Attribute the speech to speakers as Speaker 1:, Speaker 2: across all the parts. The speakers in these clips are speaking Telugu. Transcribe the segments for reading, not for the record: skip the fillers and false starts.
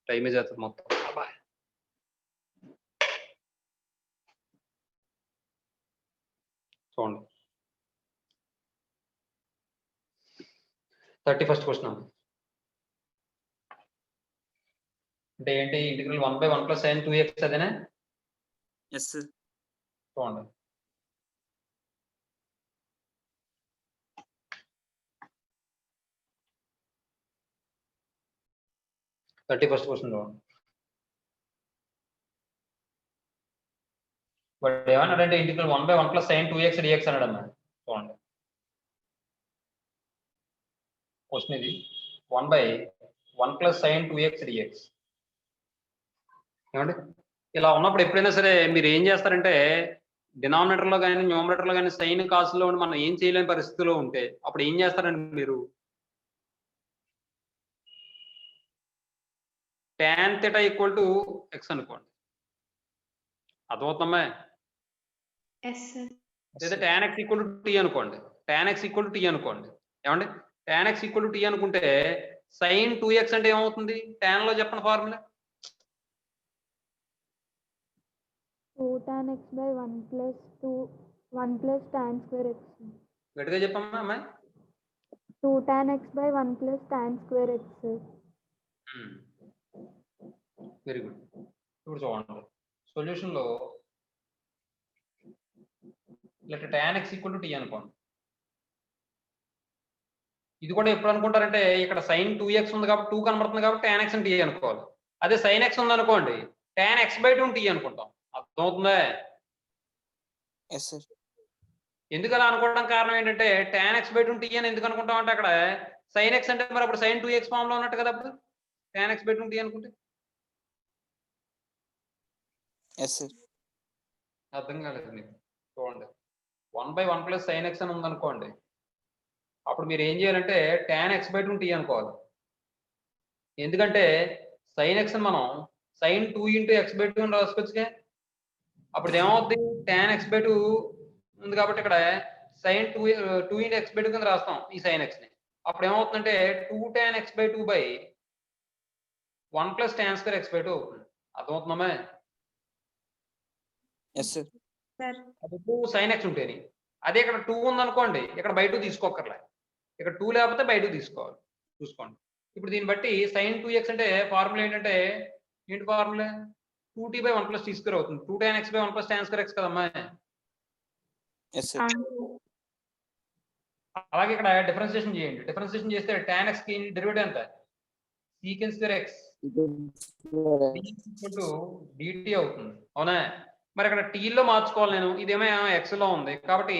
Speaker 1: టైమే చేస్తుంది మొత్తం. చూడండి 31st క్వశ్చన్ అంటే ఏంటి? ఇంటిగ్రల్ 1/1 + sin 2x అదేనా?
Speaker 2: Yes sir.
Speaker 1: చూడండి ఫస్ట్ క్వశ్చన్ చూడండి. వాడు ఏమన్నాడంటే ఇంటిగ్రల్ 1/1 + sin 2x dx అన్నాడు అన్న. చూడండి క్వశ్చన్ ఇది 1/1 + sin 2x dx. ఏమండి ఇలా ఉన్నప్పుడు ఎప్పుడైనా సరే మీరు ఏం చేస్తారంటే డినామినేటర్లో కానీ న్యూమరేటర్లో కానీ సైన్ కాసులో ఉండి మనం ఏం చేయలేని పరిస్థితిలో ఉంటే అప్పుడు ఏం చేస్తారండి మీరు? tan θ = x అనుకోండి. అర్థమవుతుందా? లేదా tan x = t అనుకోండి. tan x = t అనుకోండి. ఏమండి tan x = t అనుకుంటే sin 2x అంటే ఏమవుతుంది? tan లో చెప్పండి formula.
Speaker 3: 2 tan x by 1 + 1 + tan square x.
Speaker 1: గట్టిగా చెప్పమ్మా అమ్మాయి.
Speaker 3: 2 tan x by 1 + tan square x.
Speaker 1: Very good. ఇప్పుడు చూడండి సొల్యూషన్లో లేక tan x = t అనుకోండి. ఇది కూడా ఎప్పుడు అనుకుంటారంటే ఇక్కడ sin 2x ఉంది కాబట్టి 2 కనబడుతుంది కాబట్టి tan x t అనుకోవాలి. అదే sin x ఉంది అనుకోండి tan x/2 t అనుకుంటాం. అర్థమవుతుందా?
Speaker 2: Yes sir.
Speaker 1: ఎందుకు అలా అనుకోవడం కారణం ఏంటంటే tan x/2 t అని ఎందుకు అనుకుంటాం అంటే అక్కడ sin x అంటే మరి అప్పుడు sin 2x ఫామ్ లో ఉన్నట్టు కదా అప్పుడు tan x/2 t అనుకుంటే.
Speaker 2: Yes sir.
Speaker 1: అర్థం కాలేదు మీకు. చూడండి 1/1 + sin x అని ఉందనుకోండి అప్పుడు మీరు ఏం చేయాలంటే tan x/2 t అనుకోవాలి. ఎందుకంటే sin x మనం sin 2 × x/2 అని రాసుకోవచ్చుగా. అప్పుడు ఏమవుతుంది? tan x/2 ఉంది కాబట్టి ఇక్కడ sin 2 × x/2 కింద రాస్తాం ఈ sin x ని. అప్పుడు ఏమవుతుందంటే 2 tan x/2 / 1 + tan square x/2 అవుతుంది. అర్థమవుతుందమ్మా?
Speaker 2: Yes sir.
Speaker 1: అది 2 sin x ఉంటేని. అదే ఇక్కడ 2 ఉందనుకోండి ఇక్కడ బై 2 తీసుకోకర్లే. ఇక్కడ 2 లేకపోతే బై 2 తీసుకోవాలి. చూసుకోండి. ఇప్పుడు దీన్ని బట్టి sin 2x అంటే ఫార్ములా ఏంటంటే ఏంటి ఫార్ములా? 2t/1 + t² అవుతుంది. 2 tan x/ 1 + tan square x కదమ్మా.
Speaker 2: Yes sir.
Speaker 1: అలాగే ఇక్కడ డిఫరెన్షియేషన్ చేయండి. డిఫరెన్షియేషన్ చేస్తే tan x కి డెరివేటివ్ ఎంత? sec² x dt అవుతుంది. అవునా? మరి అక్కడ t లో మార్చుకోవాలి నేను. ఇదేమో x లో ఉంది కాబట్టి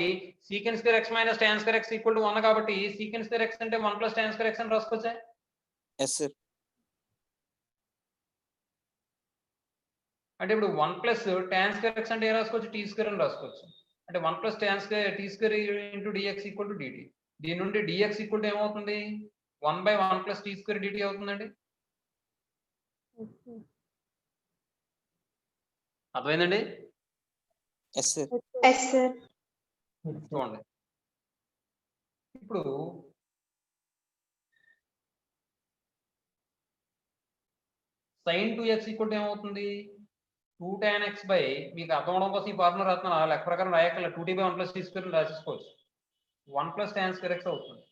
Speaker 1: sec² x - tan square x = 1 కాబట్టి sec² x అంటే 1 + tan square x అని రాసుకోవచ్చా?
Speaker 2: Yes sir.
Speaker 1: అంటే ఇప్పుడు 1 + tan square x అంటే ఏం రాసుకోవచ్చు? t² అని రాసుకోవచ్చు. అంటే 1 + tan square t² × dx = dt. దీని నుండి dx = ఏమవుతుంది? 1/1 + t² dt అవుతుందండి. అర్థమైందండి?
Speaker 2: Yes sir.
Speaker 1: చూడండి ఇప్పుడు sin 2x = ఏమవుతుంది? 2 tan x మీకు అర్థం అవడం కోసం ఈ ఫార్ములా రాస్తున్నాను. ఆ లెక్క ప్రకారం రాయక్కర్లేదు. 2t/1 + t² రాసేసుకోవచ్చు. 1 + tan square x అవుతుంది.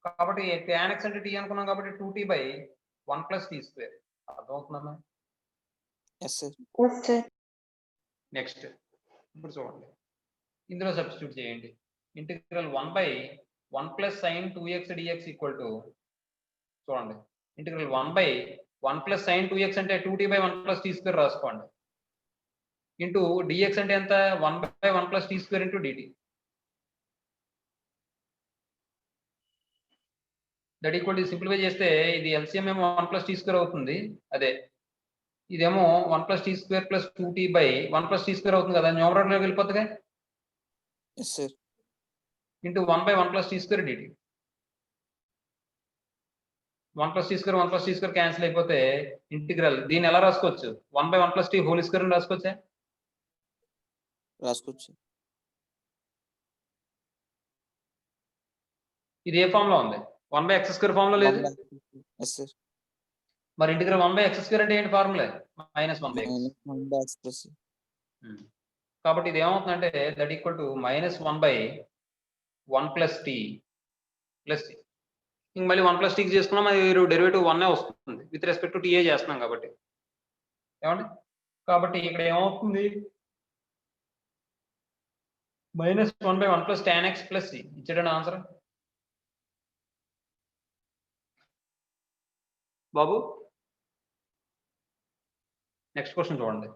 Speaker 1: కాబట్టి tan x అంటే t అనుకున్నాం కాబట్టి 2t/1 + t². అర్థమవుతుందమ్మా?
Speaker 2: Yes sir.
Speaker 1: Next ఇప్పుడు చూడండి ఇందులో సబ్స్టిట్యూట్ చేయండి. ఇంటిగ్రల్ 1/1 + sin 2x dx చూడండి ఇంటిగ్రల్ 1/1 + sin 2x అంటే 2t/1 + t² రాసుకోండి. ఇంటూ dx అంటే ఎంత? 1/1 + t² × dt. That equal to simplify చేస్తే ఇది ఎల్సిఎం ఏమో 1 + t² అవుతుంది. అదే ఇదేమో 1 + t² + 2t/1 + t² అవుతుంది కదా. న్యూమరేటర్లోకి వెళ్ళిపోతుందిగా.
Speaker 2: Yes sir.
Speaker 1: Into 1/1 + t² dt. 1 + t² 1 + t² cancel అయిపోతే ఇంటిగ్రల్ దీన్ని ఎలా రాసుకోవచ్చు? 1/1 + t² అని రాసుకోవచ్చా?
Speaker 2: రాసుకోవచ్చు.
Speaker 1: ఇది ఏ ఫామ్ లో ఉంది? 1/x² ఫామ్ లో లేదు.
Speaker 2: Yes sir.
Speaker 1: మరి ఇంటిగ్రల్ 1/x² అంటే ఏంటి formula -1/x.
Speaker 2: minus 1 by x plus c.
Speaker 1: కాబట్టి ఇది ఏమవుతుందంటే that equal to -1/1 + t + c. ఇంక మళ్ళీ 1 + t చేసుకున్నాం, అది డెరివేటివ్ 1 వస్తుంది విత్ రెస్పెక్ట్ టు టీఏ చేస్తున్నాం కాబట్టి. ఏమండి? కాబట్టి ఇక్కడ ఏమవుతుంది -1/1 + tan x + c ఇచ్చాడండి ఆన్సర్ బాబు. నెక్స్ట్ క్వశ్చన్ చూడండి.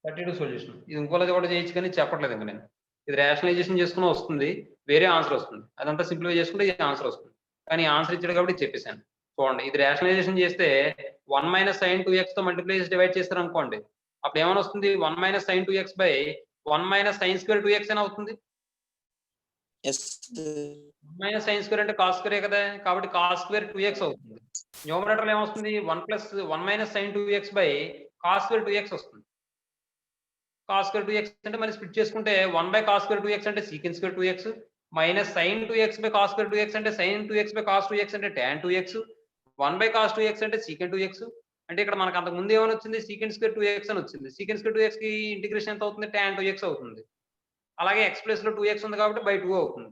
Speaker 1: 32 సొల్యూషన్. ఇది ఇంకోలేదు కూడా చేయొచ్చు కానీ చెప్పట్లేదు ఇంకా నేను. ఇది రేషనలైజేషన్ చేసుకుని వస్తుంది, వేరే ఆన్సర్ వస్తుంది. అదంతా సింప్లిఫై చేసుకుంటే ఈ ఆన్సర్ వస్తుంది. కానీ ఆన్సర్ ఇచ్చాడు కాబట్టి చెప్పేశాను. చూడండి, ఇది రేషనలైజేషన్ చేస్తే 1 - sin 2x తో మల్టిప్లై చేసి డివైడ్ చేస్తారు అనుకోండి, అప్పుడు ఏమైనా వస్తుంది 1 - sin 2x / 1 - sin² 2x అని అవుతుంది.
Speaker 2: Yes, sir.
Speaker 1: 1 - sin² అంటే cos² కదా, కాబట్టి cos² 2x అవుతుంది. న్యూమరేటర్లో ఏమొస్తుంది 1 - sin 2x / cos² 2x వస్తుంది. cos² 2x అంటే మళ్ళీ స్ప్లిట్ చేసుకుంటే 1/cos² 2x అంటే sec² 2x - sin 2x / cos² 2x అంటే sin 2x / cos 2x అంటే tan 2x 1/cos 2x అంటే secant 2x. అంటే ఇక్కడ మనకు అంతకు ముందు ఏమని వచ్చింది secant² 2x అని వచ్చింది. secant² 2x కి ఇంటిగ్రేషన్ ఎంత అవుతుంది tan 2x అవుతుంది. అలాగే x ప్లేస్ లో 2x ఉంది కాబట్టి /2 అవుతుంది.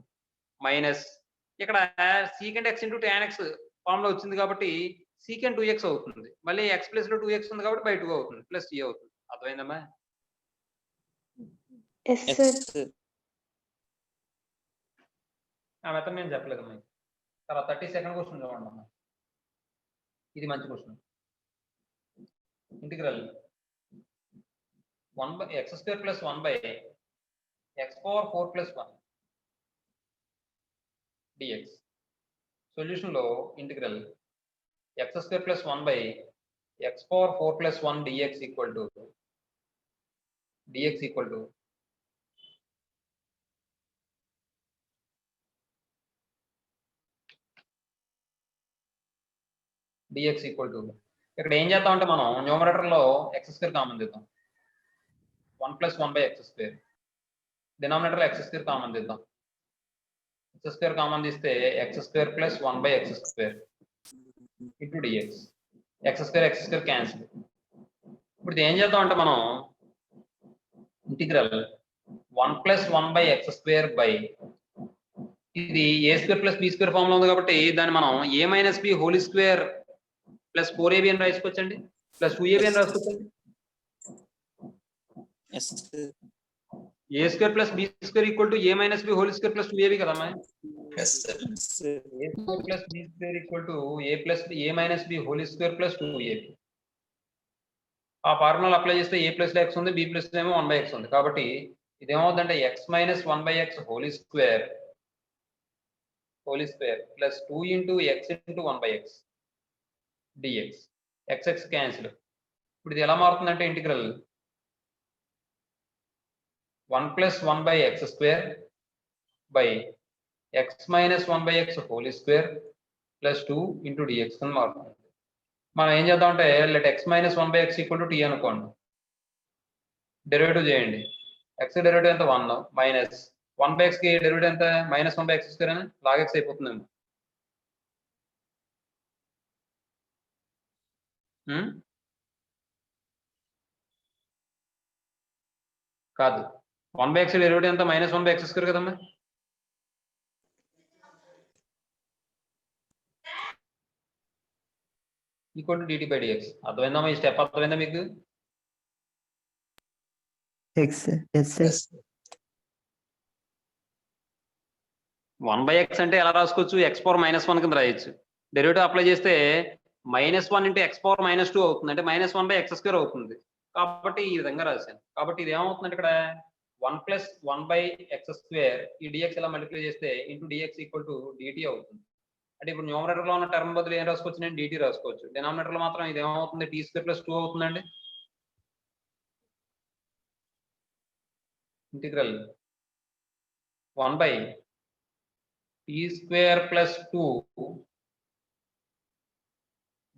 Speaker 1: మైనస్ ఇక్కడ secant x × tan x form లో వచ్చింది కాబట్టి secant 2x అవుతుంది. మళ్ళీ x ప్లేస్ లో 2x ఉంది కాబట్టి /2 అవుతుంది ప్లస్ t అవుతుంది. అర్థమైందమ్మా?
Speaker 3: Yes,
Speaker 2: Yes,
Speaker 3: sir.
Speaker 2: sir.
Speaker 1: ఆ మెథడ్ నేను చెప్పలేదమ్మా. తర్వాత 32nd క్వశ్చన్ చూడండి అమ్మా. ఇది మంచి question. Integral 1/x² + 1/x⁴ + 1 dx. Solution లో ఇంటిగ్రల్ x² + 1/x⁴ + 1 dx ఇక్కడ ఏం చేద్దాం అంటే మనం న్యూమరేటర్ లో x² కామన్ తీద్దాం. 1 + 1/x². డినామినేటర్ లో x² కామన్ తీద్దాం. x² కామన్ తీస్తే x² + 1/x² * dx. x² cancel. ఇప్పుడు ఇది ఏం చేద్దాం అంటే మనం ఇంటిగ్రల్ 1 + 1/x² ఇది a² + b² ఫామ్ లో ఉంది కాబట్టి దాన్ని మనం a - b² + 4ab అని రాసుకోవచ్చండి, ప్లస్ 2ab అని రాసుకోవచ్చండి.
Speaker 2: Yes, sir.
Speaker 1: a² + b² = a - b² + 2ab కదమ్మా.
Speaker 2: Yes, sir. Yes, sir.
Speaker 1: a² + b² = a - b² + 2ab. ఆ ఫార్ములా అప్లై చేస్తే a ప్లస్ x ఉంది, b ప్లస్ ఏమో 1/x ఉంది. కాబట్టి ఇది ఏమవుతుందంటే x - 1/x² + 2 × x × 1/x dx. x cancel. ఇప్పుడు ఇది ఎలా మారుతుందంటే integral 1 + 1/x² x - 1/x² + 2 × dx అని మారుతుంది. మనం ఏం చేద్దామంటే లెట్ x - 1/x = t అనుకోండి. డెరివేటివ్ చేయండి. x డెరివేటివ్ ఎంత 1 మైనస్ 1/x కి డెరివేటివ్ ఎంత -1/x² అని log x అయిపోతుందేమో. కాదు, 1/x డెరివేటివ్ ఎంత -1/x² కదమ్మా. Equal to dt/dx. అర్థమైందమ్మా? ఈ స్టెప్ అర్థమైందా మీకు?
Speaker 4: Yes, sir.
Speaker 1: 1/x అంటే ఎలా రాసుకోవచ్చు? x⁻−1 కింద రాయొచ్చు. డెరివేటివ్ అప్లై చేస్తే -1 × x⁻−2 అవుతుంది, అంటే -1/x² అవుతుంది. కాబట్టి ఈ విధంగా రాశాను. కాబట్టి ఇది ఏమవుతుందంటే ఇక్కడ 1 + 1/x² ఈ dx ఇలా మల్టిప్లై చేస్తే dx = dt అవుతుంది. అంటే ఇప్పుడు న్యూమరేటర్ లో ఉన్న టర్మ్ బదులు ఏం రాసుకోవచ్చు? నేను dt రాసుకోవచ్చు. డినామినేటర్ లో మాత్రం ఇది ఏమవుతుంది t² + 2 అవుతుందండి. Integral 1/t² + 2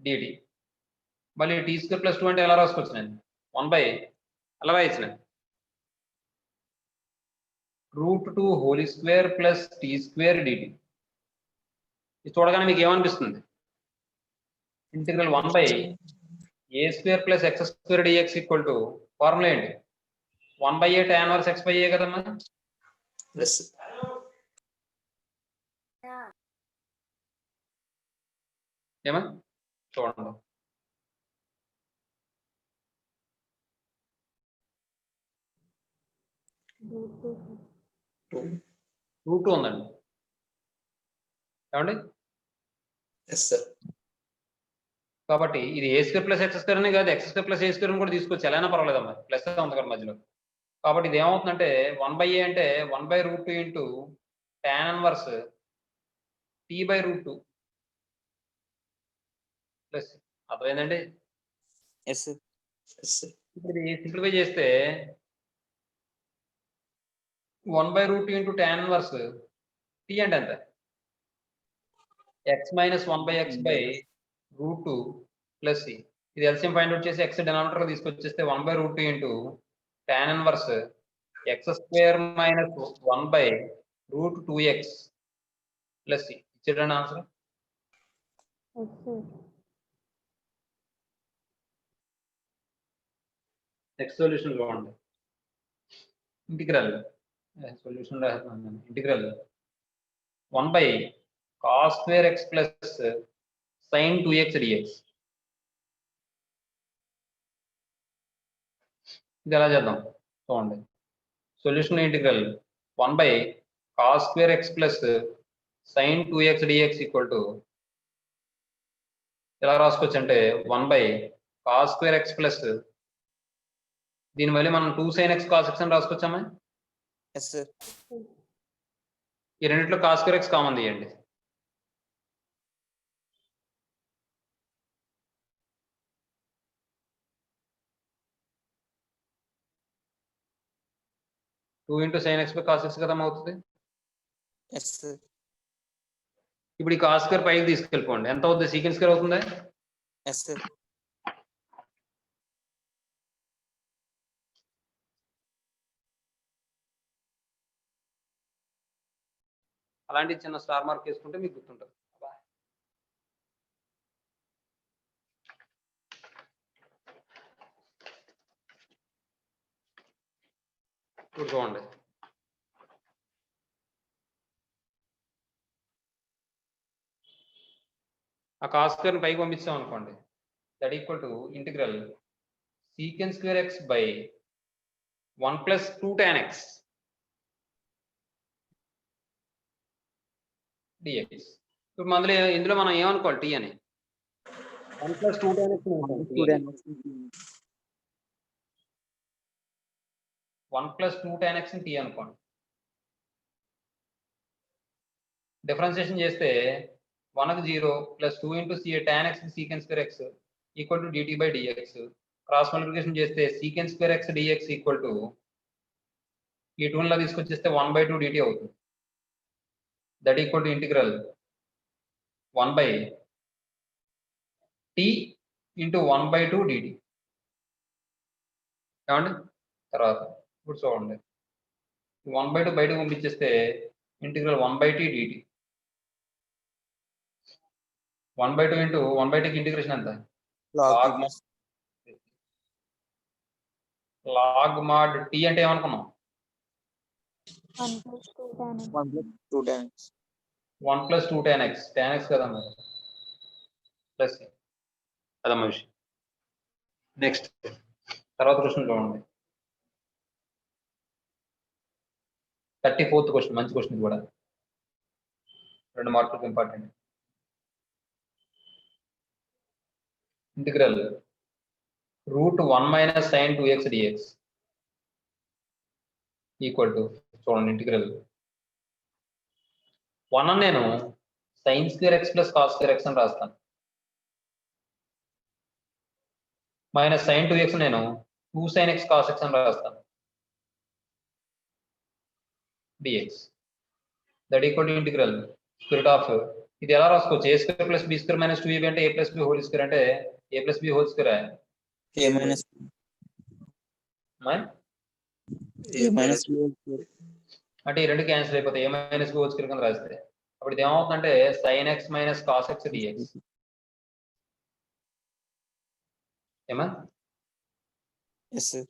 Speaker 1: dt. మళ్ళీ t² + 2 అంటే ఎలా రాసుకోవచ్చు? నేను 1/ అలా రాయొచ్చు నేను √2² + t² dt. ఇది చూడగానే మీకు ఏమనిపిస్తుంది? Integral 1 by A square plus X square dx equal to formula ఏంటి 1 by A tan inverse x by A కదమ్మా
Speaker 2: Yes, sir.
Speaker 1: ఏమా చూడండి రూట్ 2 ఉందండి ఏమండి
Speaker 2: Yes, sir.
Speaker 1: కాబట్టి ఇది ఏ స్క్వేర్ ప్లస్ ఎక్స్ స్క్వేర్ అని కాదు ఎక్స్ స్క్వేర్ ప్లస్ ఏ స్క్వేర్ అని కూడా తీసుకోవచ్చు ఎలా అయినా పర్వాలేదమ్మా ప్లస్ ఉంది కదా మధ్యలో కాబట్టి ఇది ఏమవుతుందంటే 1 బై ఏ అంటే 1 by root 2 into tan inverse t by root 2 plus అర్థమైందండి
Speaker 2: Yes, sir. Yes, sir.
Speaker 1: ఇప్పుడు ఇది సింప్లిఫై చేస్తే 1 by root 2 into tan inverse t అంటే ఎంత x minus 1 by x by root 2 plus c ఇది ఎల్సిఎం ఫైండ్ అవుట్ చేసి ఎక్స్ డినామినేటర్ తీసుకొచ్చేస్తే 1 by root 2 into tan inverse x square minus 1 by root 2x plus c ఇచ్చేటండి answer
Speaker 3: Yes, sir.
Speaker 1: Next solution చూడండి integral solution integral 1 by cos square x plus sin 2x dx ఇది ఎలా చేద్దాం చూడండి solution integral 1 by cos square x plus sin 2x dx equal to ఎలా రాసుకోవచ్చు అంటే 1 by cos square x plus దీని మళ్ళీ మనం 2 sin x cos x అని రాసుకోవచ్చామా
Speaker 2: Yes, sir.
Speaker 1: ఈ రెండిట్లో cos స్క్వేర్ x కామన్ తీయండి two into sine x by cos X కదా అవుతుంది
Speaker 2: Yes, sir.
Speaker 1: ఇప్పుడు ఈ కాస్ స్క్వేర్ పైకి తీసుకెళ్ళిపోండి ఎంత అవుతుంది సీకెండ్ స్క్వేర్ అవుతుంది
Speaker 2: Yes, sir.
Speaker 1: అలాంటి చిన్న స్టార్ మార్క్ వేసుకుంటే మీకు గుర్తుంటుంది ఇప్పుడు చూడండి ఆ కాస్ స్క్వేర్ పైకి పంపించాం అనుకోండి that equal to integral second square X by 1 plus 2 tan x dx ఇప్పుడు అందులో ఇందులో మనం ఏమనుకోవాలి టీ అని 1 plus 2 tan x 1 plus 2 tan x t అనుకోండి డిఫరెన్షియేషన్ చేస్తే 1కి 0 plus 2 into tan x secant square x equal to dt by dx cross multiplication చేస్తే secant square x dx equal to ఈ 2 లా తీసుకొచ్చేస్తే 1 బై 2 dt అవుతుంది that equal to integral 1 by t into 1 by 2 dt ఏమండి తర్వాత ఇప్పుడు చూడండి 1 బై 2 బయటకు పంపించేస్తే integral 1 by t dt 1 by 2 into 1 by 2 integration ఎంత లాగ్ మాడ్ t అంటే ఏమనుకున్నాం
Speaker 3: 1 plus 2 tan x.
Speaker 2: 1 plus 2 tan x.
Speaker 1: 1 plus 2 tan x కదమ్మా ప్లస్ అదమ్మా విషయం నెక్స్ట్ తర్వాత క్వశ్చన్ చూడండి 34th క్వశ్చన్ మంచి క్వశ్చన్ కూడా 2 మార్కులకు important integral route 1 minus sin 2x dx equal to చూడండి ఇంటిగ్రల్ 1 అని నేను sin square x plus cos square X అని రాస్తాను మైనస్ sin 2x నేను 2 sin x cos x అని రాస్తాను dx that equal to integral square of ఇది ఎలా రాసుకోవచ్చు a square plus b square minus 2ab అంటే a plus b whole square అంటే a plus b whole square
Speaker 2: a minus b whole square.
Speaker 1: అంటే ఈ రెండు క్యాన్సిల్ అయిపోతాయి a minus b whole square కింద రాస్తే అప్పుడు ఇది ఏమవుతుందంటే sin x minus cos x dx ఏమా
Speaker 2: Yes, sir.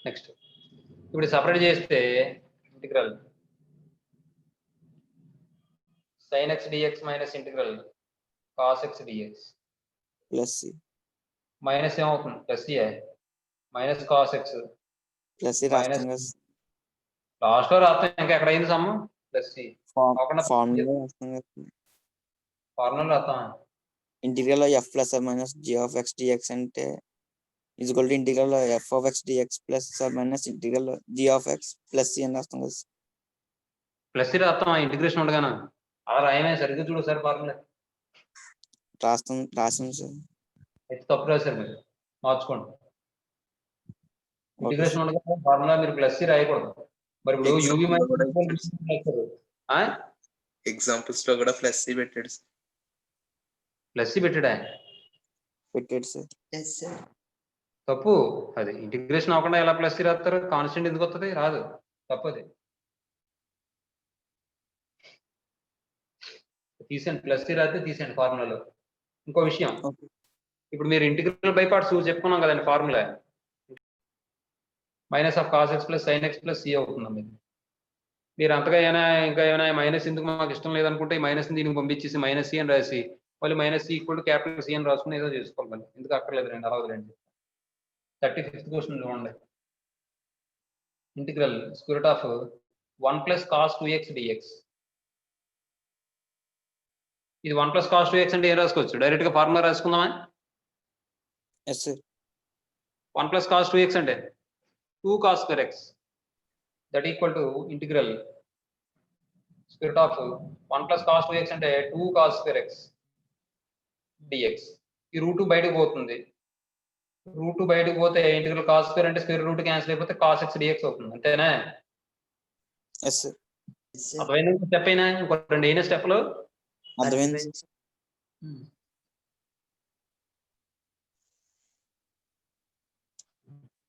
Speaker 1: నెక్స్ట్ ఇప్పుడు సపరేట్ చేస్తే integral sin x dx minus integral cos x dx
Speaker 2: Plus C.
Speaker 1: Minus ఏమవుతుంది plus a minus cos x
Speaker 2: Plus C రాస్తాం కదా.
Speaker 1: లాస్ట్ లో రాస్తాం ఇంకా ఎక్కడ అయింది సమ్ము ప్లస్ సి కాకుండా
Speaker 2: ఫార్ములా రాస్తాం కదా.
Speaker 1: ఫార్ములా రాస్తాం
Speaker 2: integral f plus or minus g of x dx అంటే equal to integral f of x dx plus or minus integral g of x plus c అని రాస్తాం కదా.
Speaker 1: ప్లస్ సి రాస్తాం ఇంటిగ్రేషన్ ఉండగానా అలా రాయమే సరిగ్గా చూడు సార్ ఫార్ములా
Speaker 2: రాసాం సార్.
Speaker 1: అయితే తప్పు రాశారు మీరు మార్చుకోండి ఇంటిగ్రేషన్ ఉండగా ఫార్ములా మీరు ప్లస్ సి రాయకూడదు మరి ఇప్పుడు యూవి
Speaker 5: ఎగ్జాంపుల్స్ లో కూడా ప్లస్ సి పెట్టాడు
Speaker 1: ప్లస్ సి పెట్టాడా
Speaker 2: పెట్టాడు సార్.
Speaker 1: తప్పు అది ఇంటిగ్రేషన్ అవ్వకుండా ఎలా ప్లస్ సి రాస్తారు కాన్స్టెంట్ ఎందుకు వస్తుంది రాదు తప్పు అది తీసేయండి ప్లస్ సి రాస్తే తీసేయండి ఫార్ములాలో ఇంకో విషయం
Speaker 2: Okay.
Speaker 1: ఇప్పుడు మీరు ఇంటిగ్రల్ బై పార్ట్స్ చెప్పుకున్నాం కదండి formula minus of cos x plus sine x plus c అవుతుంది మీరు అంతగా ఏమైనా మైనస్ ఎందుకు మాకు ఇష్టం లేదనుకుంటే ఈ మైనస్ దీనికి పంపించేసి మైనస్ సి అని రాసి మళ్ళీ minus c equal to capital c అని రాసుకుని ఏదో చేసుకోవాలి మళ్ళీ ఎందుకు అక్కర్లేదు రండి అలా వదిలేండి 35th క్వశ్చన్ చూడండి integral square root of 1 plus cos 2x dx ఇది 1 ప్లస్ కాస్ 2x అంటే ఏం రాసుకోవచ్చు డైరెక్ట్ గా ఫార్ములా రాసుకుందామా
Speaker 2: yes sir.
Speaker 1: 1 plus cos 2x అంటే 2 cos square x that equal to integral square root of 1 plus cos 2x అంటే 2 కాస్ స్క్వేర్ x dx ఈ రూట్ బయటకు పోతుంది రూట్ బయటకు పోతే ఇంటిగ్రల్ కాస్ స్క్వేర్ అంటే స్క్వేర్ రూట్ క్యాన్సిల్ అయిపోతే కాస్ x dx అవుతుంది అంతేనా
Speaker 2: ఎస్ సార్.
Speaker 1: అర్థమైంది స్టెప్ అయినా ఇంకో రెండు అయిన స్టెప్లు
Speaker 2: అర్థమైంది.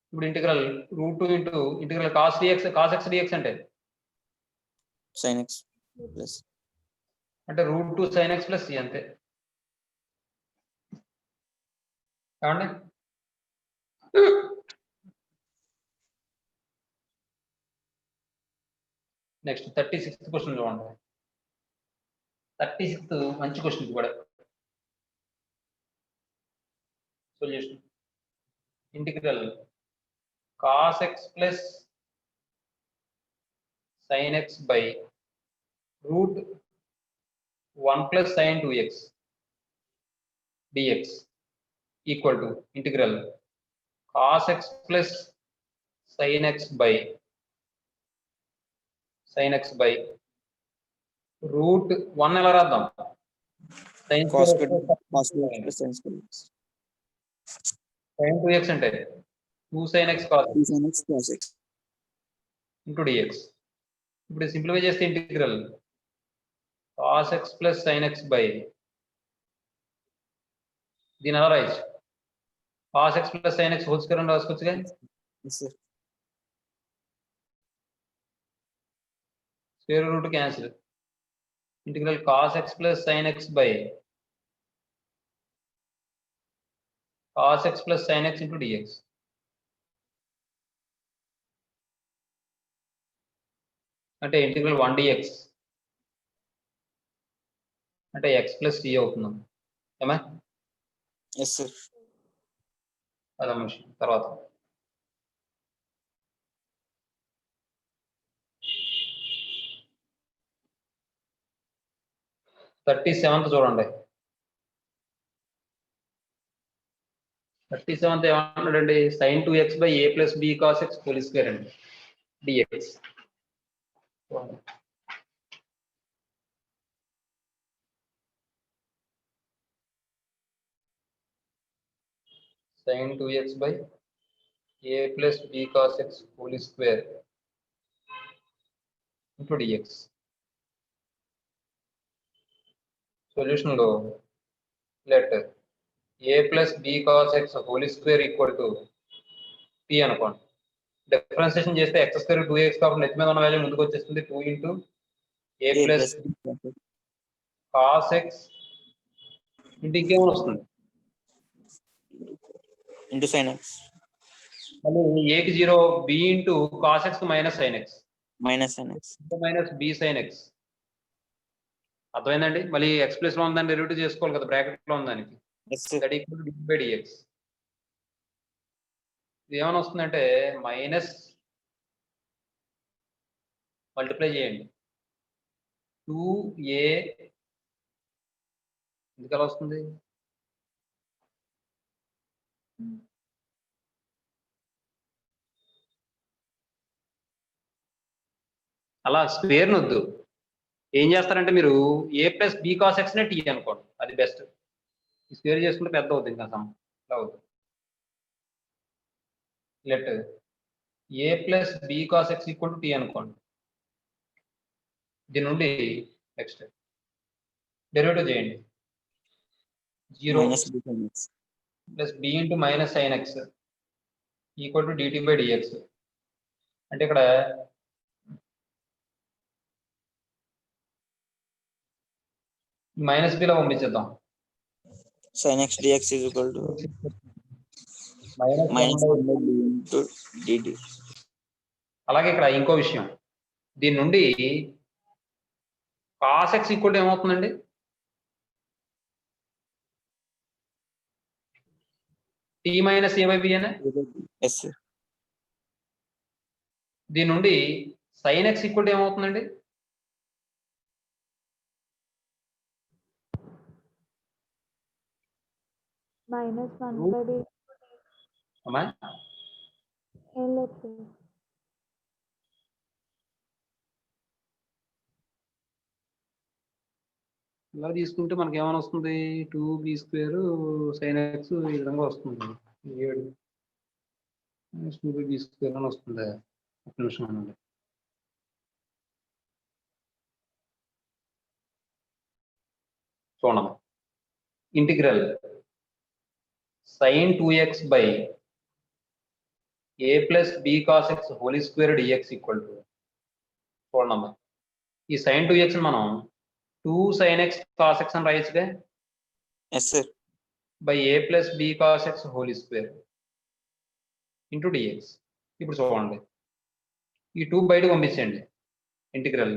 Speaker 1: ఇప్పుడు integral root 2 into integral cos x dx అంటే
Speaker 2: సైన్ ఎక్స్ ప్లస్
Speaker 1: అంటే root 2 sine x plus c అంతే ఏమండి నెక్స్ట్ 36th క్వశ్చన్ చూడండి 36th మంచి క్వశ్చన్ కూడా solution integral cos x plus sine x by route 1 plus sign 2x dx equal to integral cos x plus sine x by route 1 ఎలా రాద్దాం sine
Speaker 2: cos square plus sine square
Speaker 1: sine 2x అంటే 2 sine X cos
Speaker 2: sign X cos x
Speaker 1: into dx ఇప్పుడు సింప్లిఫై చేస్తే integral cos x plus sine x by దీని ఎలా రాయొచ్చు cos x plus sine X whole square అని రాసుకోవచ్చు కదా
Speaker 2: yes sir.
Speaker 1: Square root cancel integral cos x plus sine x by cos x plus sine x into dx అంటే ఇంటిగ్రల్ 1 dx అంటే x ప్లస్ t అవుతుంది ఏమా
Speaker 2: ఎస్ సార్.
Speaker 1: అదే విషయం తర్వాత థర్టీ సెవెంత్ చూడండి 37th ఏమన్నాడండి sin 2x by a plus b cos x whole square అండి dx sin 2x by a plus b cos x whole square into dx. Solution lo let a plus b cos x whole square equal to t అనుకోండి. డిఫరెన్షియేషన్ చేస్తే ఎక్స్ స్క్వేర్ 2x కాబట్టి నెట్ మీద ఉన్న వాల్యూ ముందుకు వచ్చేస్తుంది 2 into a
Speaker 2: A
Speaker 1: plus
Speaker 2: plus
Speaker 1: cos x into ఇంకేమైనా వస్తుంది
Speaker 2: into sin x
Speaker 1: మళ్ళీ ఏకి 0 b into cos x minus sine x
Speaker 2: minus sin x.
Speaker 1: Minus b sine x. అర్థమైందండి? మళ్ళీ ఎక్స్ ప్లస్ లో ఉందని డెరివేటివ్ చేసుకోవాలి కదా, బ్రాకెట్ లో ఉందానికి.
Speaker 2: Yes, sir.
Speaker 1: That equal to d by dx. ఇది ఏమైనా వస్తుందంటే మైనస్ మల్టిప్లై చేయండి 2a ఎందుకు అలా వస్తుంది? అలా స్క్వేర్ నొద్దు. ఏం చేస్తారంటే మీరు ఏ ప్లస్ బి కాస్ ఎక్స్ నే టీ అనుకోండి, అది బెస్ట్. స్క్వేర్ చేసుకుంటే పెద్ద అవుతుంది ఇంకా సమ్ ఇలా అవుతుంది. Let a plus b cos x equal to t అనుకోండి. దీని నుండి నెక్స్ట్ డెరివేటివ్ చేయండి 0
Speaker 2: Minus b sin x.
Speaker 1: Plus b into minus sine x equal to dt by dx. అంటే ఇక్కడ మైనస్ బిలో పంపించేద్దాం.
Speaker 2: Sin x dx is equal to minus 1 by b into dt.
Speaker 1: అలాగే ఇక్కడ ఇంకో విషయం, దీని నుండి కాస్ ఎక్స్ ఈక్వల్ టు ఏమవుతుందండి? T minus a by b అనే.
Speaker 2: Yes, sir.
Speaker 1: దీని నుండి సైన్ ఎక్స్ ఈక్వల్ టు ఏమవుతుందండి?
Speaker 3: Minus 1 by b.
Speaker 1: అమ్మా
Speaker 3: ఏం లేదు సార్.
Speaker 1: ఇలా తీసుకుంటే మనకి ఏమైనా వస్తుంది? 2b స్క్వేర్ సైన్ ఎక్స్ ఈ విధంగా వస్తుంది 7 2b స్క్వేర్ అని వస్తుంది. ఒక నిమిషం అనండి. చూడండి, integral sin 2x by a plus b cos x whole square dx equal to, చూడండి ఈ sin 2x మనం 2 sin x cos x అని రాయొచ్చుగా.
Speaker 2: Yes, sir.
Speaker 1: By a plus b cos x whole square into dx. ఇప్పుడు చూడండి ఈ 2 బయటకు పంపించండి. ఇంటిగ్రల్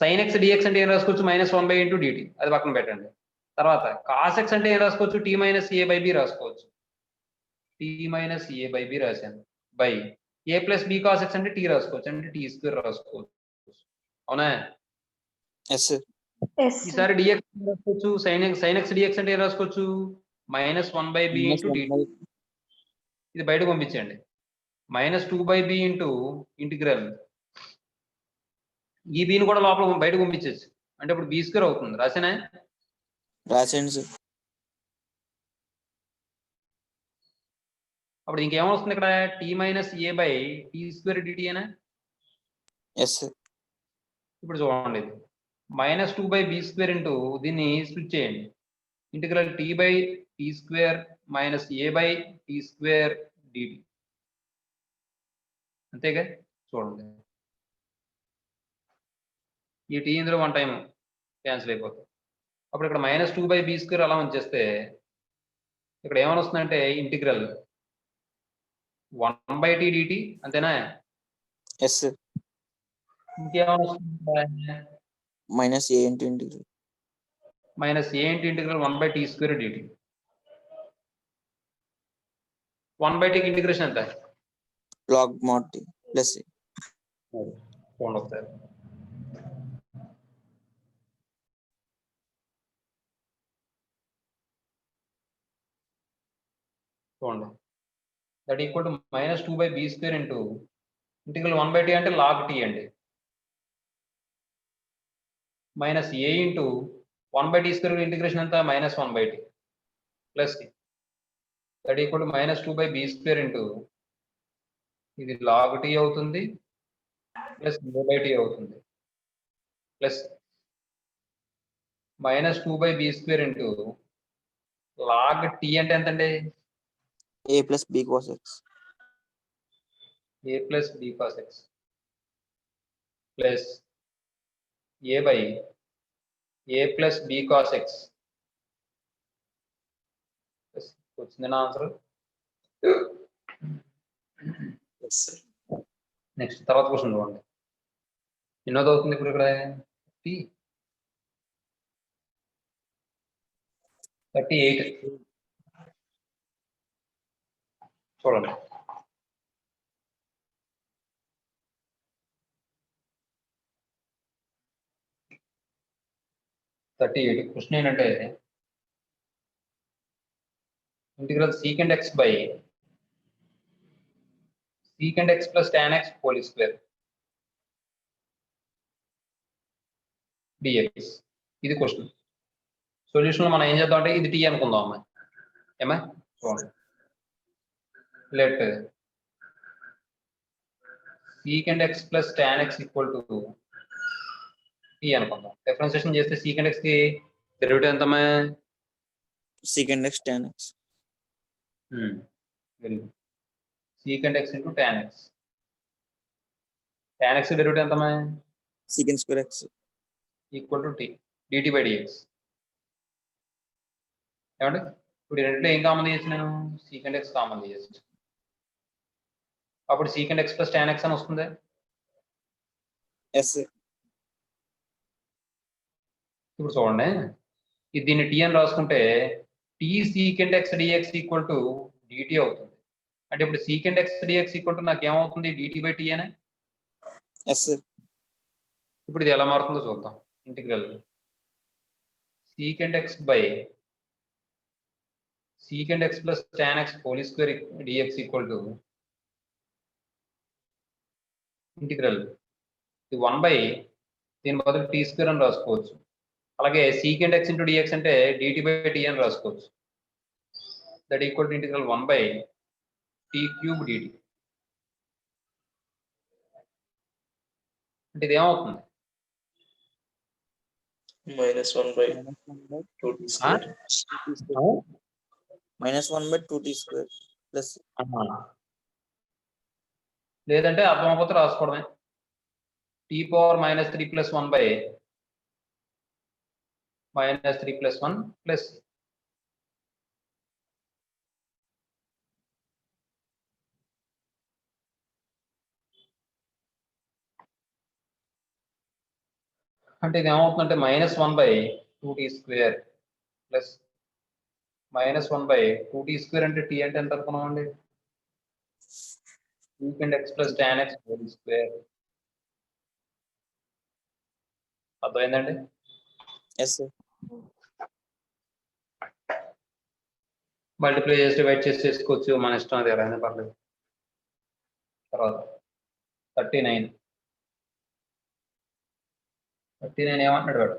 Speaker 1: sin x dx అంటే ఏం రాసుకోవచ్చు? -1 బై ఇంటూ డిటి, అది పక్కన పెట్టండి. తర్వాత కాస్ ఎక్స్ అంటే ఏం రాసుకోవచ్చు? T minus a by b రాసుకోవచ్చు. T minus a by b రాశాను. By a plus b cos x అంటే టీ రాసుకోవచ్చు, అంటే టీ స్క్వేర్ రాసుకోవచ్చు. అవునా?
Speaker 2: Yes, sir.
Speaker 1: ఈసారి డిఎక్స్ రాసుకోవచ్చు. సైన్ ఎక్స్ డిఎక్స్ అంటే ఏం రాసుకోవచ్చు? -1 by b
Speaker 2: Minus
Speaker 1: into
Speaker 2: 1
Speaker 1: dt,
Speaker 2: by
Speaker 1: ఇది బయటకు పంపించండి. -2 బై బి ఇంటూ ఇంటిగ్రల్ ఈ బీని కూడా లోపల బయటకు పంపించచ్చు, అంటే ఇప్పుడు బి స్క్వేర్ అవుతుంది. రాసేనా?
Speaker 2: రాసేయండి సార్.
Speaker 1: అప్పుడు ఇంకేమొస్తుంది ఇక్కడ? T minus a by t square dt అనా?
Speaker 2: Yes sir.
Speaker 1: ఇప్పుడు చూడండి, -2 బై బి స్క్వేర్ ఇంటూ దీన్ని స్ప్లిట్ చేయండి. Integral t by t square minus a by t square dt, అంతేగా? చూడండి ఈ టీ ఇందులో 1 టైం క్యాన్సిల్ అయిపోతుంది. అప్పుడు ఇక్కడ -2 బై బి స్క్వేర్ అలా ఉంచేస్తే ఇక్కడ ఏమని వస్తుందంటే ఇంటిగ్రల్ 1 బై టీ డిటి, అంతేనా?
Speaker 2: Yes sir.
Speaker 1: ఇంకేమని వస్తుంది?
Speaker 2: Minus a into integral
Speaker 1: -a into integral 1 by t square dt. 1 by టీకి ఇంటిగ్రేషన్ ఎంత?
Speaker 2: Log mod t plus a.
Speaker 1: చూడండి ఒకసారి. చూడండి, that equal to -2 by b square into integral 1 by t అంటే లాగ్ టీ అండి, -a into 1 by t square integration ఎంత? -1 by t plus t, that equal to -2 by b square into ఇది లాగ్ టీ అవుతుంది ప్లస్ ఏ బై టీ అవుతుంది plus -2 by b square into log t అంటే ఎంతండి?
Speaker 2: A plus b cos x.
Speaker 1: a plus b cos x plus a by a plus b cos x. వచ్చింది నా ఆన్సర్.
Speaker 5: Yes, sir.
Speaker 1: నెక్స్ట్ తర్వాత క్వశ్చన్ చూడండి. ఎన్నోది అవుతుంది ఇప్పుడు ఇక్కడ? 38 చూడండి. క్వశ్చన్ ఏంటంటే integral secant x by secant x plus tan x whole square dx. ఇది క్వశ్చన్. సొల్యూషన్ లో మనం ఏం చేద్దాం అంటే ఇది టీ అనుకుందాం అమ్మాయి. ఏమా చూడండి. Let secant x plus tan x equal to t అనుకుందాం. డిఫరెన్షియేషన్ చేస్తే secant x కి డెరివేటివ్ ఎంతమ్మా?
Speaker 2: secant x tan x.
Speaker 1: Very good. secant x into tan x. tan x derivative ఎంతమ్మా?
Speaker 2: secant square x.
Speaker 1: Equal to t dt by dx. ఏమంటే ఇప్పుడు ఈ రెండింటిలో ఏం కామన్ చేయొచ్చు నేను? secant x కామన్ చేయొచ్చు. అప్పుడు secant x plus tan x అని వస్తుంది.
Speaker 2: yes sir.
Speaker 1: ఇప్పుడు చూడండి, ఇది దీన్ని టీ అని రాసుకుంటే t secant x dx equal to dt అవుతుంది. అంటే ఇప్పుడు secant x dx equal to నాకు ఏమవుతుంది? dt బై టీ అనే.
Speaker 2: yes sir.
Speaker 1: ఇప్పుడు ఇది ఎలా మారుతుందో చూద్దాం. Integral secant x by secant x plus tan x whole square dx equal to integral ఇది 1 బై దీని బదులు టీ స్క్వేర్ అని రాసుకోవచ్చు. అలాగే secant x ఇంటూ dx అంటే dt బై టీ అని రాసుకోవచ్చు. That equal to integral 1 by t cube dt. అంటే ఇది ఏమవుతుంది?
Speaker 5: -1 by 2t square.
Speaker 2: -1/2t square plus
Speaker 1: లేదంటే అర్థం అవ్వకపోతే రాసుకోవడమే. T power -3 plus 1 by -3 plus 1 plus అంటే ఇది ఏమవుతుందంటే -1 by 2t square plus -1 by 2t square అంటే టీ అంటే ఎంత అనుకున్నాం అండి? secant x plus tan x whole square. అర్థమైందండి?
Speaker 2: yes sir.
Speaker 1: మల్టిప్లై చేసి డివైడ్ చేసి చేసుకోవచ్చు, మన ఇష్టం, అది ఎలా అయినా పర్లేదు. తర్వాత 39 ఏమంటున్నాడు వాడు?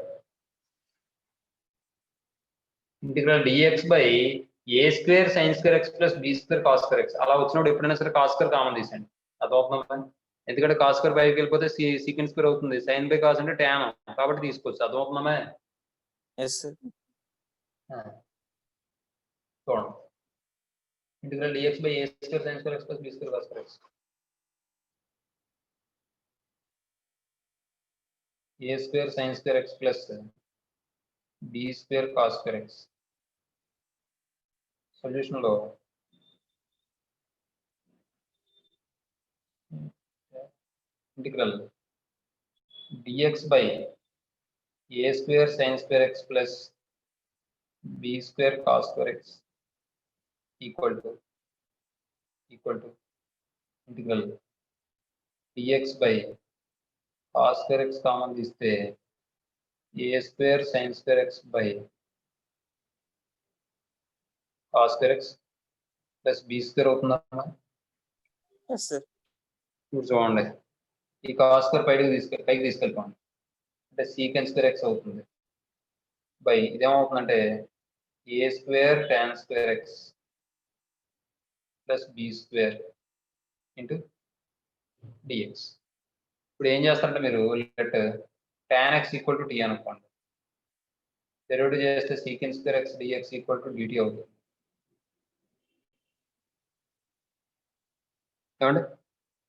Speaker 1: Integral dx by a square sin square x plus b square cos square x. అలా వచ్చినప్పుడు ఎప్పుడైనా సరే cos స్క్వేర్ కామన్ తీసేయండి. అర్థమవుతుందా? ఎందుకంటే cos స్క్వేర్ బయటకి వెళ్ళిపోతే secant స్క్వేర్ అవుతుంది. sin బై cos అంటే tan కాబట్టి తీసుకోవచ్చు. అర్థమవుతుందా?
Speaker 2: yes sir.
Speaker 1: చూడండి, integral dx by a square sin square x plus b square cos square x. a square sin square x plus b square cos square x. Solution లో integral dx by a square sin square x plus b square cos square x equal to integral dx by cos square x common తీస్తే a square sin square x by cos square x plus b square అవుతుందా?
Speaker 2: yes sir.
Speaker 1: ఇప్పుడు చూడండి, ఈ cos స్క్వేర్ పైకి తీసుకెళ్ళిపోండి అంటే secant స్క్వేర్ x అవుతుంది బై ఇదేమవుతుందంటే a square tan square x plus b square into dx. ఇప్పుడు ఏం చేస్తారంటే మీరు let tan x equal to t అనుకోండి. డెరివేటివ్ చేస్తే secant square x dx equal to dt అవుతుంది. ఏమండి?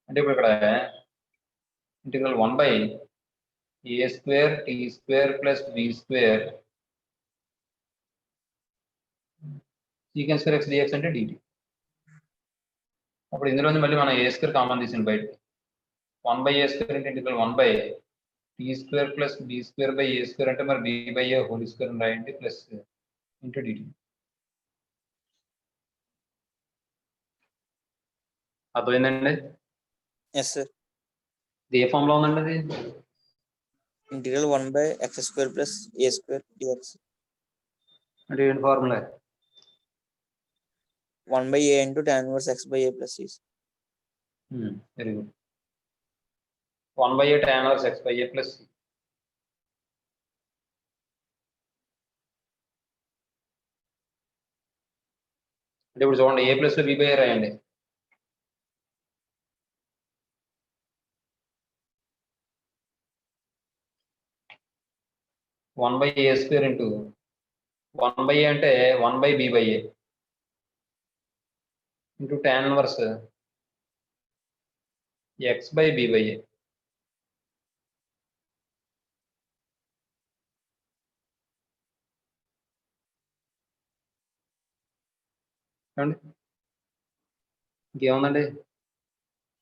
Speaker 1: అంటే ఇప్పుడు ఇక్కడ integral 1/a² t² plus b² secant x dx అంటే dt. అప్పుడు ఇందులో మళ్ళీ మనం a² కామన్ తీసింది బయటకి. 1/a² అంటే ఇంటిగ్రల్ 1/t² ప్లస్ b²/a² అంటే మరి b/a² అని రాయండి ప్లస్ ఇంటూ dt. అర్థమైందండి?
Speaker 2: Yes sir.
Speaker 1: ఇది ఏ ఫామ్ లో ఉందండి అది?
Speaker 2: ఇంటిగ్రల్ 1/x² ప్లస్ a² dx.
Speaker 1: అంటే ఏంటి ఫార్ములా?
Speaker 2: 1/a into tan inverse x by a plus c.
Speaker 1: Very good. 1/a tan inverse x by a plus c. అంటే ఇప్పుడు చూడండి a ప్లస్ లో b/a రాయండి. One by A square into 1/a అంటే 1/b/a into tan inverse x/b/a. ఏమండి? ఇంకేముందండి?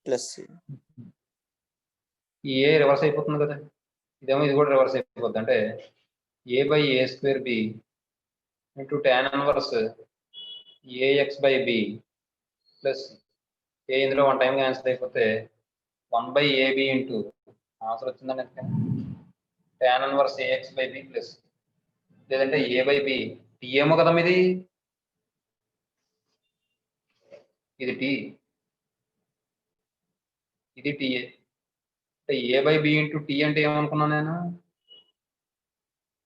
Speaker 2: Plus c.
Speaker 1: ఈ ఏ రివర్స్ అయిపోతుంది కదా, ఇదేమో ఇది కూడా రివర్స్ అయిపోద్ది. అంటే a/a² b into tan inverse ax/b plus a ఇందులో వన్ టైం ఆన్సర్ అయిపోతే 1/ab ఇంటూ ఆన్సర్ వచ్చిందండి ఎందుకని tan ఇన్వర్స్ ax/b ప్లస్ లేదంటే a/b టీ ఏమో కదా ఇది టీ, ఇది టీఏ. అంటే a/b ఇంటూ టీ అంటే ఏమనుకున్నాను నేను?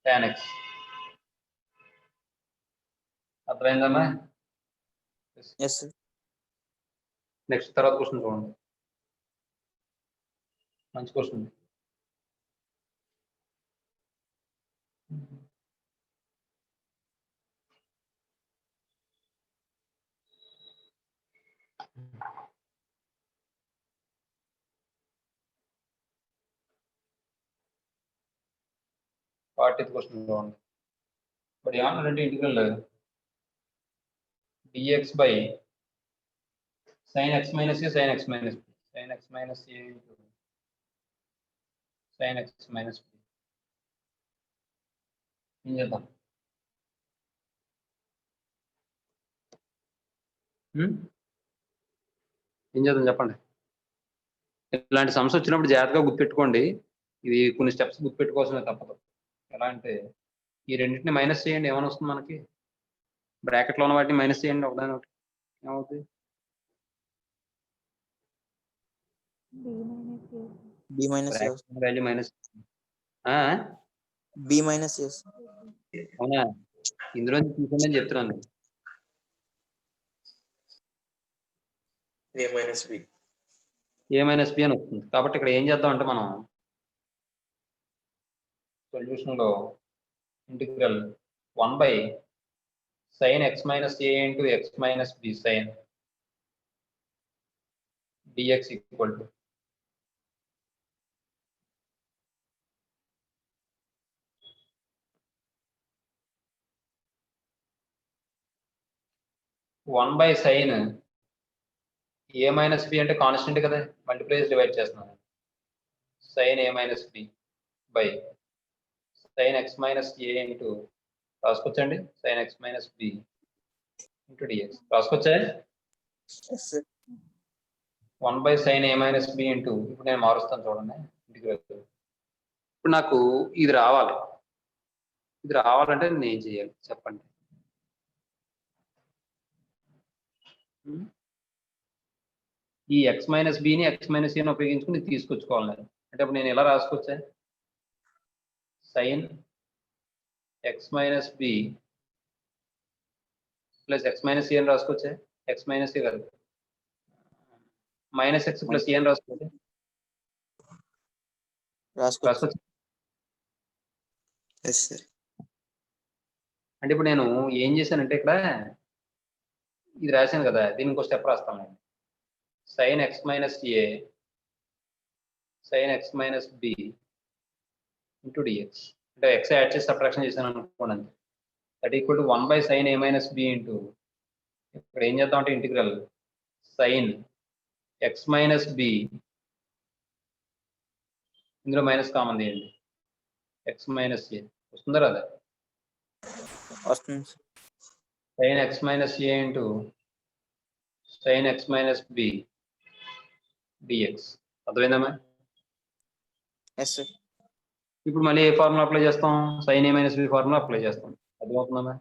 Speaker 1: tan x. అర్థమైందమ్మా?
Speaker 2: Yes sir.
Speaker 1: నెక్స్ట్ తర్వాత క్వశ్చన్ చూడండి, మంచి క్వశ్చన్. ఫార్టీత్ క్వశ్చన్ చూడండి. ఇప్పుడు ఏమన్నారంటే ఇంటిగ్రల్ dx by sin x minus a sin x minus b sin x minus a into sin x minus b. ఏం చేద్దాం? ఏం చేద్దాం చెప్పండి. ఇలాంటి సమస్య వచ్చినప్పుడు జాగ్రత్తగా గుర్తుపెట్టుకోండి. ఇది కొన్ని స్టెప్స్ గుర్తుపెట్టుకోవాల్సిన తప్పదు. ఎలా అంటే ఈ రెండింటిని మైనస్ చేయండి, ఏమైనా వస్తుంది మనకి? బ్రాకెట్లో ఉన్న వాటిని మైనస్ చేయండి ఒకదాని ఒకటి, ఏమవుతుంది?
Speaker 2: b minus a.
Speaker 1: Value minus
Speaker 2: b minus a.
Speaker 1: అవునా? ఇందులో తీసుకోండి అని చెప్తున్నాను.
Speaker 5: a minus b.
Speaker 1: a minus b అని వస్తుంది. కాబట్టి ఇక్కడ ఏం చేద్దాం అంటే మనం సొల్యూషన్ లో integral 1/sin x minus a into x minus b sin dx equal to one by sine a minus b అంటే కాన్స్టెంట్ కదా, మల్టిప్లైస్ డివైడ్ చేస్తున్నాను. Sine a minus b by sine x minus a into రాసుకొచ్చండి sine x minus b into dx రాసుకొచ్చా?
Speaker 2: Yes sir.
Speaker 1: 1/sin a minus b into ఇప్పుడు నేను మారుస్తాను చూడండి ఇంటిగ్రల్. ఇప్పుడు నాకు ఇది రావాలి. ఇది రావాలంటే నేను ఏం చేయాలి చెప్పండి? ఈ ఎక్స్ మైనస్ బిని ఎక్స్ మైనస్ ఏని ఉపయోగించుకుని తీసుకొచ్చుకోవాలి నేను. అంటే ఇప్పుడు నేను ఎలా రాసుకొచ్చా? Sine x minus b plus x minus a అని రాసుకొచ్చా? ఎక్స్ మైనస్ ఏ కాదు, మైనస్ ఎక్స్ ప్లస్ ఏ అని రాసుకొచ్చా? రాసుకోవచ్చు.
Speaker 2: Yes sir.
Speaker 1: అంటే ఇప్పుడు నేను ఏం చేశానంటే ఇక్కడ ఇది రాశాను కదా, దీనికి ఒక స్టెప్ రాస్తాను నేను. sin x minus a sin x minus b into dx. అంటే x యాడ్ చేసి సబ్ట్రాక్షన్ చేశాను అనుకోండి, that equal to 1 by sin a minus b into, ఇక్కడ ఏం చేద్దాం అంటే integral sin x minus b, ఇందులో మైనస్ కామన్ తీయండి, x minus a వస్తుందా రాదా?
Speaker 2: వస్తుంది
Speaker 1: sin x minus a into sin x minus b dx. అర్థమైందమ్మా?
Speaker 2: Yes sir.
Speaker 1: ఇప్పుడు మళ్ళీ ఏ ఫార్ములా అప్లై చేస్తాం? sin a minus b formula apply చేస్తాం. అర్థమవుతుందమ్మా?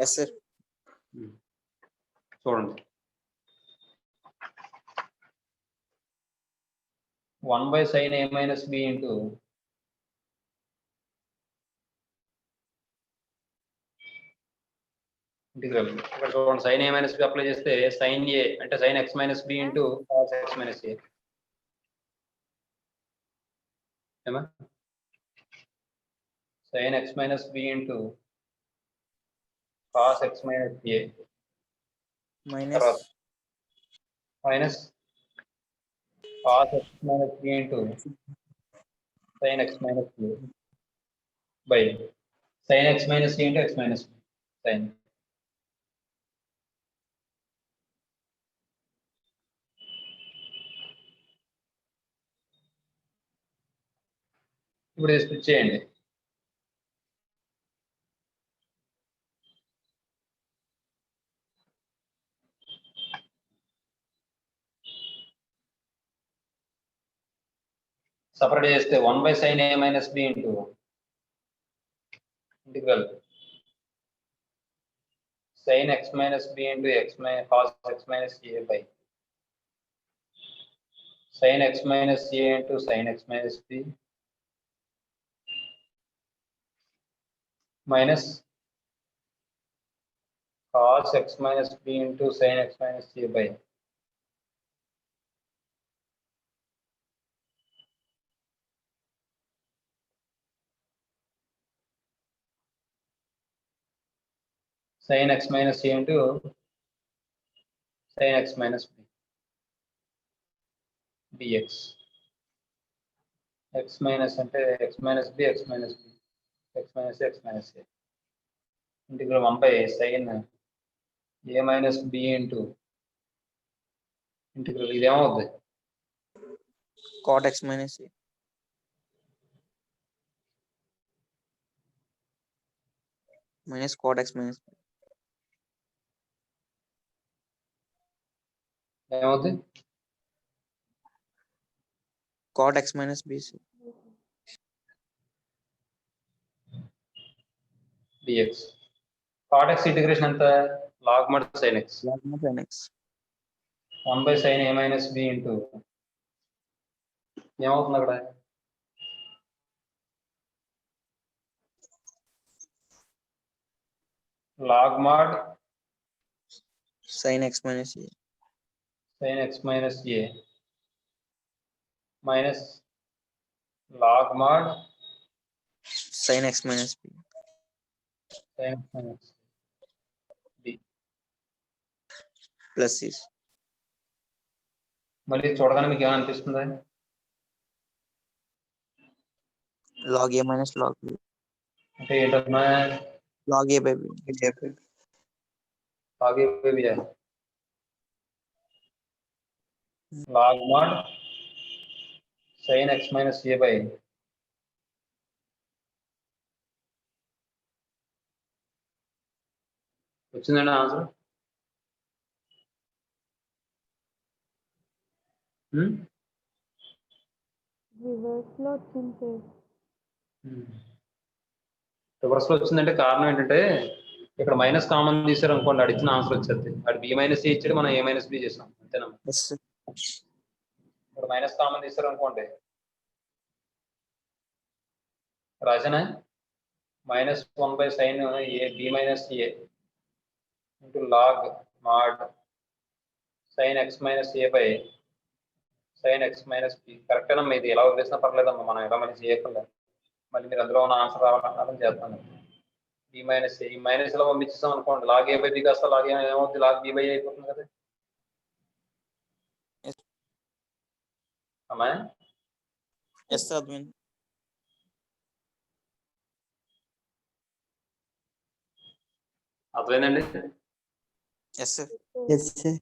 Speaker 2: Yes sir.
Speaker 1: చూడండి, 1 by sin a minus b into integral, ఇక్కడ చూడండి sin a minus b apply చేస్తే sin a అంటే sin x minus b into cos x minus a. ఏమా? sin x minus b into cos x minus a
Speaker 2: minus
Speaker 1: minus cos x minus b into sin x minus a by sin x minus a into x minus b sin. ఇప్పుడు స్ప్లిట్ చేయండి. సపరేట్ చేస్తే 1 by sin a minus b into integral sin x minus b into cos x minus a by sin x minus a into sin x minus b minus cos x minus b into sin x minus a by sin x minus a into sin x minus b dx. x minus అంటే x minus b x minus b x minus a x minus a ఇంటిగ్రల్ 1 by sin a minus b into ఇంటిగ్రల్ ఇదేమవుతుంది?
Speaker 2: cot x minus a minus cot x minus b.
Speaker 1: ఏమవుతుంది?
Speaker 2: cot x minus b sir.
Speaker 1: dx. cot x integration ఎంత? log mod sin x
Speaker 2: log mod sin x
Speaker 1: 1 by sin a minus b into ఏమవుతుంది అక్కడ? log mod
Speaker 2: sin x minus a
Speaker 1: sin x minus a minus log mod
Speaker 2: sin x minus b
Speaker 1: sin x minus b.
Speaker 2: plus c.
Speaker 1: మళ్ళీ చూడగానే మీకు ఏమైనా అనిపిస్తుందా?
Speaker 2: log a minus log b
Speaker 1: అంటే ఏంటన్నా?
Speaker 2: log a by b
Speaker 1: log a by b log mod sin x minus a by వచ్చిందండి ఆన్సర్?
Speaker 3: రివర్స్ లో వచ్చింది సార్.
Speaker 1: రివర్స్ లో వచ్చిందంటే కారణం ఏంటంటే ఇక్కడ మైనస్ కామన్ తీసారు అనుకోండి, అడిగిన ఇచ్చిన ఆన్సర్ వచ్చేది. అటు బి మైనస్ ఏ ఇచ్చాడు, మనం ఏ మైనస్ బి చేసాం, అంతేనా?
Speaker 2: yes sir.
Speaker 1: ఇప్పుడు మైనస్ కామన్ తీసారు అనుకోండి, రాజనా minus 1 by sin a b minus a into log mod sin x minus a by sin x minus b. Correct అమ్మా, ఇది ఎలా వదిలేసినా పర్లేదమ్మా, మనం ఎలా మళ్ళీ చేయకుండా మళ్ళీ మీరు అందులో ఉన్న ఆన్సర్ రావాలని అర్థం చేస్తాను. b మైనస్ a ఈ మైనస్ ఇలా పంపించేసాం అనుకోండి, లాగ్ a బై b కాస్త లాగ్ ఏమవుతుంది, లాగ్ b బై అయిపోతుంది కదా. అమ్మాయి
Speaker 2: ఎస్ సార్ అర్థమైంది.
Speaker 1: అర్థమైందండి?
Speaker 2: Yes sir.
Speaker 4: Yes, sir.